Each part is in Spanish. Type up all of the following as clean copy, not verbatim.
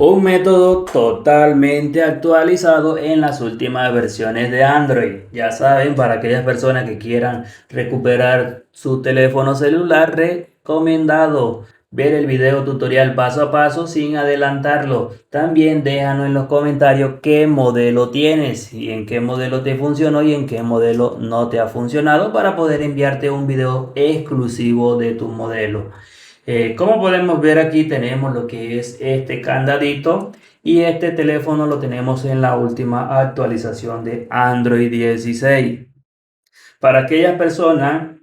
Un método totalmente actualizado en las últimas versiones de Android. Ya saben, para aquellas personas que quieran recuperar su teléfono celular, recomendado ver el video tutorial paso a paso sin adelantarlo. También déjanos en los comentarios qué modelo tienes y en qué modelo te funcionó y en qué modelo no te ha funcionado para poder enviarte un video exclusivo de tu modelo. Como podemos ver aquí tenemos lo que es este candadito y este teléfono lo tenemos en la última actualización de Android 16. Para aquellas personas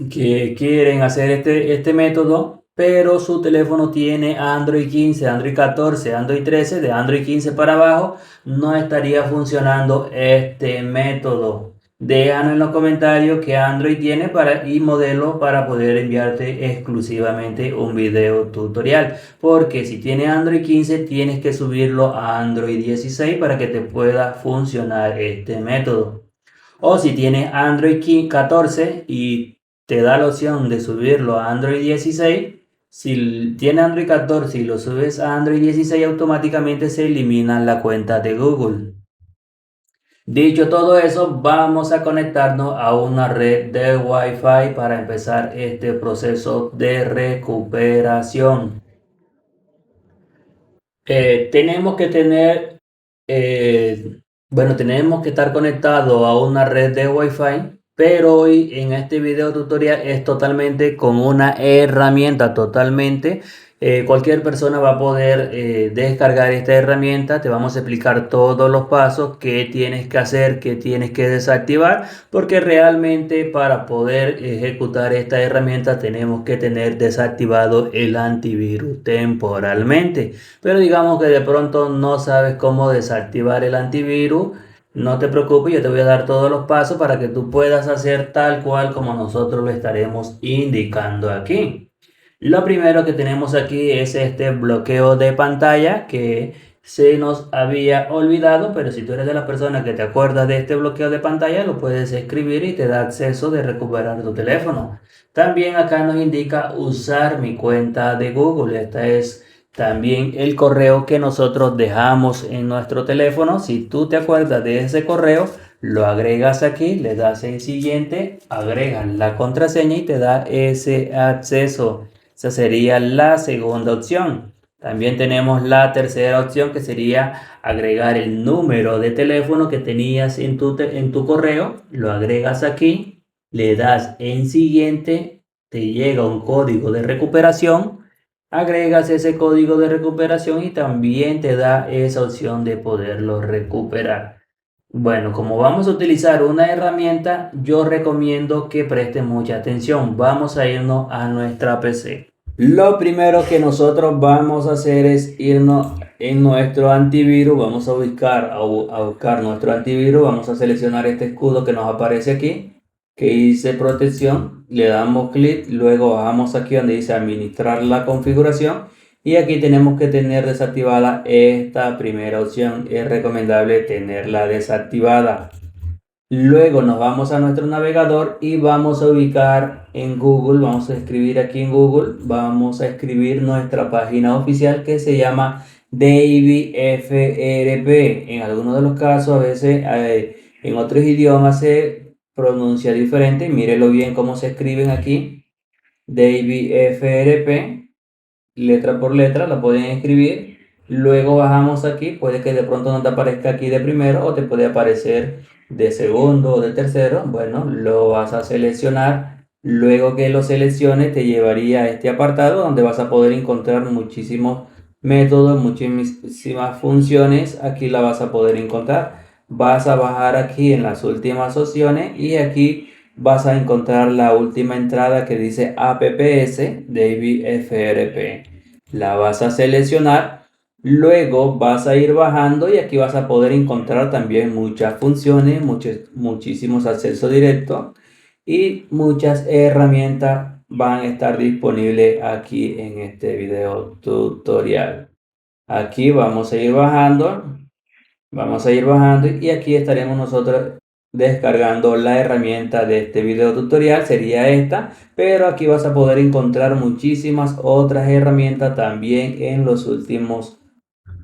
que quieren hacer este método, pero su teléfono tiene Android 15, Android 14, Android 13, de Android 15 para abajo, no estaría funcionando este método. Déjanos en los comentarios qué Android tiene y modelo para poder enviarte exclusivamente un video tutorial. Porque si tiene Android 15, tienes que subirlo a Android 16 para que te pueda funcionar este método. O si tienes Android 14 y te da la opción de subirlo a Android 16, si tiene Android 14 y lo subes a Android 16, automáticamente se elimina la cuenta de Google. Dicho todo eso, vamos a conectarnos a una red de Wi-Fi para empezar este proceso de recuperación. Tenemos que tener, tenemos que estar conectados a una red de Wi-Fi, pero hoy en este video tutorial es totalmente con una herramienta totalmente. Cualquier persona va a poder descargar esta herramienta. Te vamos a explicar todos los pasos que tienes que hacer, que tienes que desactivar, porque realmente para poder ejecutar esta herramienta tenemos que tener desactivado el antivirus temporalmente. Pero digamos que de pronto no sabes cómo desactivar el antivirus. No te preocupes, yo te voy a dar todos los pasos para que tú puedas hacer tal cual como nosotros lo estaremos indicando aquí. Lo primero que tenemos aquí es este bloqueo de pantalla que se nos había olvidado, pero si tú eres de las personas que te acuerdas de este bloqueo de pantalla, lo puedes escribir y te da acceso de recuperar tu teléfono. También acá nos indica usar mi cuenta de Google. Esta es también el correo que nosotros dejamos en nuestro teléfono. Si tú te acuerdas de ese correo, lo agregas aquí, le das en siguiente, agregas la contraseña y te da ese acceso. Esa sería la segunda opción. También tenemos la tercera opción que sería agregar el número de teléfono que tenías en tu correo. Lo agregas aquí, le das en siguiente, te llega un código de recuperación. Agregas ese código de recuperación y también te da esa opción de poderlo recuperar. Bueno, como vamos a utilizar una herramienta, yo recomiendo que presten mucha atención. Vamos a irnos a nuestra PC. Lo primero que nosotros vamos a hacer es irnos en nuestro antivirus. Vamos a buscar nuestro antivirus. Vamos a seleccionar este escudo que nos aparece aquí, que dice protección. Le damos clic, luego bajamos aquí donde dice administrar la configuración. Y aquí tenemos que tener desactivada esta primera opción. Es recomendable tenerla desactivada. Luego nos vamos a nuestro navegador y vamos a ubicar en Google, vamos a escribir aquí en Google, vamos a escribir nuestra página oficial que se llama Davey FRP. En algunos de los casos, a veces en otros idiomas se pronuncia diferente. Mírelo bien cómo se escriben aquí. Davey FRP, letra por letra, la pueden escribir. Luego bajamos aquí, puede que de pronto no te aparezca aquí de primero o te puede aparecer de segundo o de tercero. Bueno, lo vas a seleccionar. Luego que lo selecciones te llevaría a este apartado donde vas a poder encontrar muchísimos métodos, muchísimas funciones. Aquí la vas a poder encontrar. Vas a bajar aquí en las últimas opciones y aquí vas a encontrar la última entrada que dice APPS Davey FRP. La vas a seleccionar, luego vas a ir bajando y aquí vas a poder encontrar también muchas funciones, muchísimos accesos directos y muchas herramientas van a estar disponibles aquí en este video tutorial. Aquí vamos a ir bajando y aquí estaremos nosotros descargando la herramienta de este video tutorial. Sería esta, pero aquí vas a poder encontrar muchísimas otras herramientas también en los últimos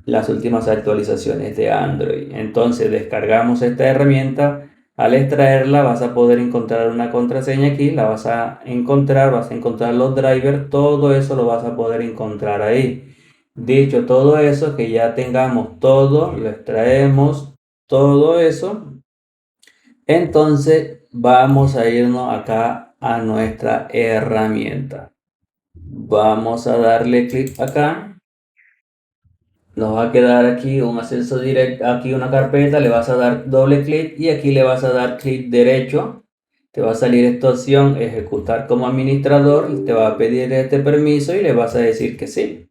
las últimas actualizaciones de Android. Entonces descargamos esta herramienta. Al extraerla vas a poder encontrar una contraseña aquí, la vas a encontrar los drivers, todo eso lo vas a poder encontrar ahí. Dicho todo eso, que ya tengamos todo, lo extraemos, todo eso, entonces vamos a irnos acá a nuestra herramienta. Vamos a darle clic acá. Nos va a quedar aquí un acceso directo, aquí una carpeta, le vas a dar doble clic y aquí le vas a dar clic derecho. Te va a salir esta opción, ejecutar como administrador, y te va a pedir este permiso y le vas a decir que sí.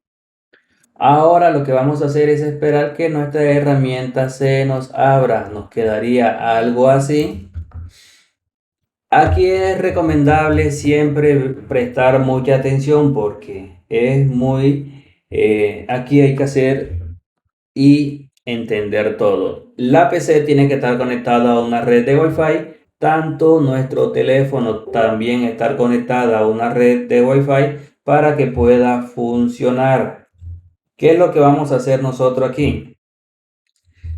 Ahora lo que vamos a hacer es esperar que nuestra herramienta se nos abra. Nos quedaría algo así. Aquí es recomendable siempre prestar mucha atención porque es aquí hay que hacer y entender todo. La PC tiene que estar conectada a una red de Wi-Fi, tanto nuestro teléfono también estar conectada a una red de Wi-Fi para que pueda funcionar. ¿Qué es lo que vamos a hacer nosotros aquí?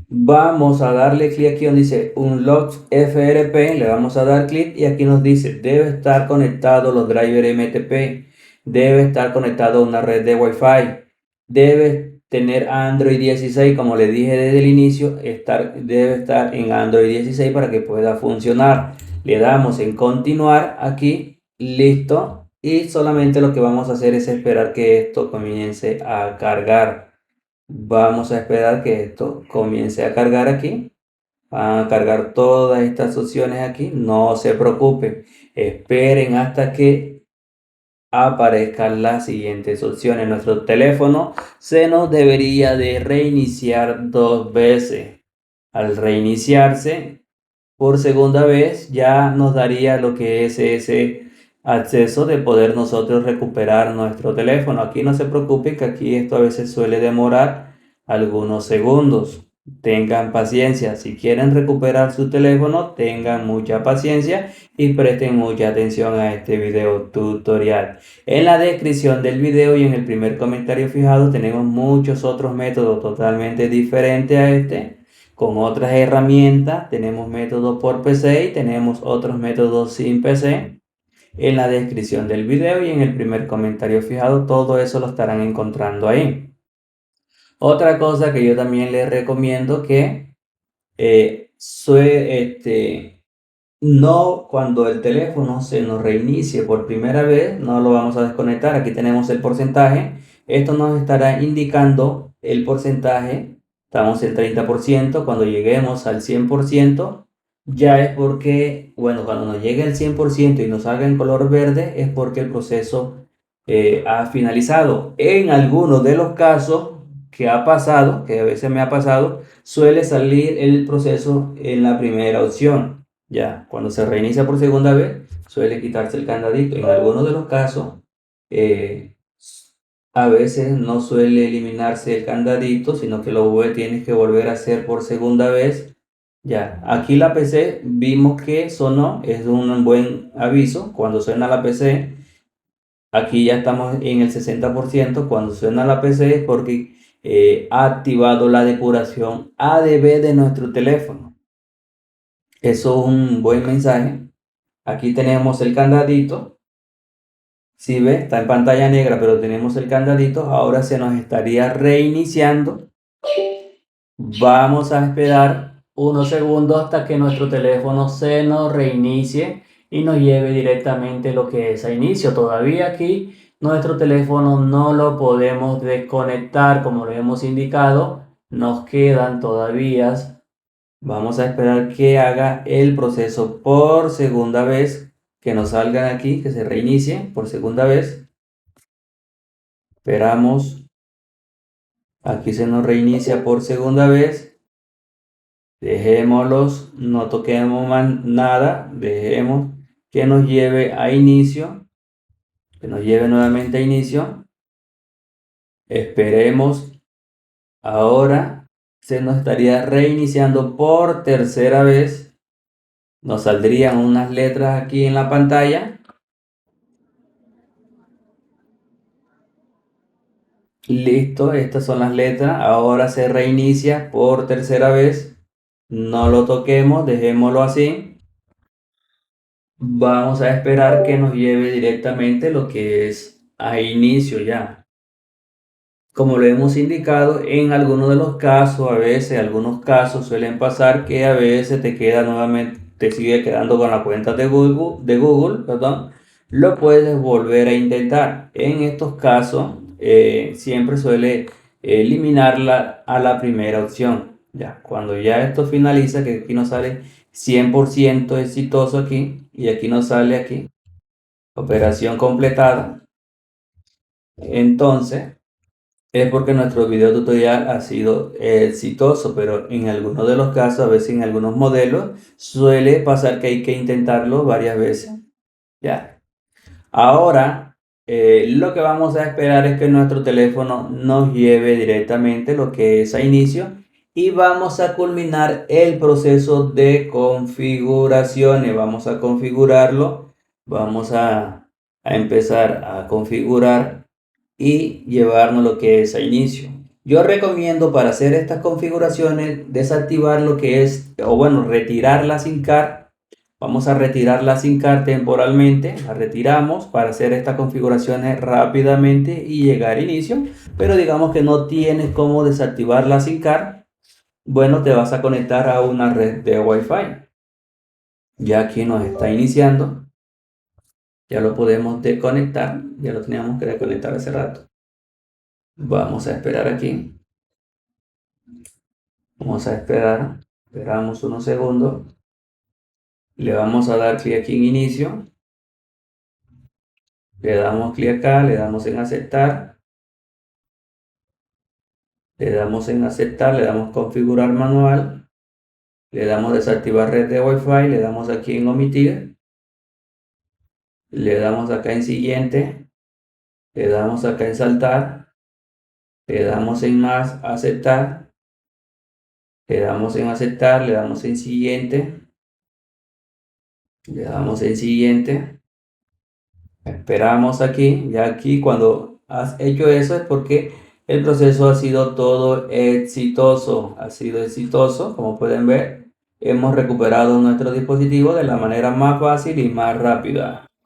Vamos a darle clic aquí donde dice Unlock FRP, le vamos a dar clic y aquí nos dice debe estar conectado los drivers MTP, debe estar conectado a una red de Wi-Fi, debe tener Android 16, como le dije desde el inicio, debe estar en Android 16 para que pueda funcionar. Le damos en continuar aquí, listo, y solamente lo que vamos a hacer es esperar que esto comience a cargar. Vamos a esperar que esto comience a cargar aquí. Van a cargar todas estas opciones aquí. No se preocupen. Esperen hasta que aparezcan las siguientes opciones. Nuestro teléfono se nos debería de reiniciar 2 veces. Al reiniciarse por segunda vez ya nos daría lo que es ese acceso de poder nosotros recuperar nuestro teléfono. Aquí no se preocupen que aquí esto a veces suele demorar algunos segundos. Tengan paciencia. Si quieren recuperar su teléfono, tengan mucha paciencia y presten mucha atención a este video tutorial. En la descripción del video y en el primer comentario fijado tenemos muchos otros métodos totalmente diferentes a este, con otras herramientas. Tenemos métodos por PC y tenemos otros métodos sin PC. En la descripción del video y en el primer comentario fijado, todo eso lo estarán encontrando ahí. Otra cosa que yo también les recomiendo que no, cuando el teléfono se nos reinicie por primera vez, no lo vamos a desconectar. Aquí tenemos el porcentaje. Esto nos estará indicando el porcentaje. Estamos en 30%. Cuando lleguemos al 100%, ya es porque, bueno, cuando nos llegue el 100% y nos salga en color verde, es porque el proceso ha finalizado. En algunos de los casos que ha pasado, que a veces me ha pasado, suele salir el proceso en la primera opción. Ya, cuando se reinicia por segunda vez, suele quitarse el candadito. En algunos de los casos, eh, a veces no suele eliminarse el candadito, sino que tienes que volver a hacer por segunda vez. Ya, aquí la PC vimos que sonó, es un buen aviso. Cuando suena la PC, aquí ya estamos en el 60%. Cuando suena la PC es porque ha activado la depuración ADB de nuestro teléfono. Eso es un buen mensaje. Aquí tenemos el candadito. Si ve, está en pantalla negra, pero tenemos el candadito. Ahora se nos estaría reiniciando. Vamos a esperar unos segundos hasta que nuestro teléfono se nos reinicie y nos lleve directamente lo que es a inicio. Todavía aquí nuestro teléfono no lo podemos desconectar como lo hemos indicado. Nos quedan todavía. Vamos a esperar que haga el proceso por segunda vez, que nos salgan aquí, que se reinicie por segunda vez. Esperamos. Aquí se nos reinicia por segunda vez. Dejémoslos, no toquemos más nada. Dejemos que nos lleve a inicio, que nos lleve nuevamente a inicio. Esperemos. Ahora se nos estaría reiniciando por tercera vez. Nos saldrían unas letras aquí en la pantalla. Listo, estas son las letras. Ahora se reinicia por tercera vez. No lo toquemos, dejémoslo así. Vamos a esperar que nos lleve directamente lo que es a inicio ya. Como lo hemos indicado, en algunos de los casos, a veces, algunos casos suelen pasar que a veces te queda nuevamente, te sigue quedando con la cuenta de Google, perdón, lo puedes volver a intentar. En estos casos, siempre suele eliminarla a la primera opción. Ya, cuando ya esto finaliza, que aquí nos sale 100% exitoso aquí, y aquí nos sale aquí, operación completada. Entonces, es porque nuestro video tutorial ha sido exitoso, pero en algunos de los casos, a veces en algunos modelos, suele pasar que hay que intentarlo varias veces. Ya. Ahora, lo que vamos a esperar es que nuestro teléfono nos lleve directamente lo que es a inicio y vamos a culminar el proceso de configuraciones. Vamos a configurarlo, vamos a empezar a configurar y llevarnos lo que es a inicio. Yo recomiendo para hacer estas configuraciones desactivar lo que es, o bueno, retirar la SIM card. Vamos a retirar la SIM card temporalmente, la retiramos para hacer estas configuraciones rápidamente y llegar a inicio. Pero digamos que no tienes cómo desactivar la SIM card, bueno, te vas a conectar a una red de Wi-Fi. Ya aquí nos está iniciando, ya lo podemos desconectar, ya lo teníamos que desconectar hace rato. Vamos a esperar aquí. Vamos a esperar. Esperamos unos segundos. Le vamos a dar clic aquí en inicio. Le damos clic acá, le damos en aceptar. Le damos en aceptar, le damos configurar manual. Le damos desactivar red de Wi-Fi, le damos aquí en omitir. Le damos acá en siguiente. Le damos acá en saltar. Le damos en más aceptar. Le damos en aceptar, le damos en siguiente. Le damos en siguiente. Esperamos aquí, ya aquí cuando has hecho eso es porque el proceso ha sido todo exitoso, ha sido exitoso, como pueden ver, hemos recuperado nuestro dispositivo de la manera más fácil y más rápida.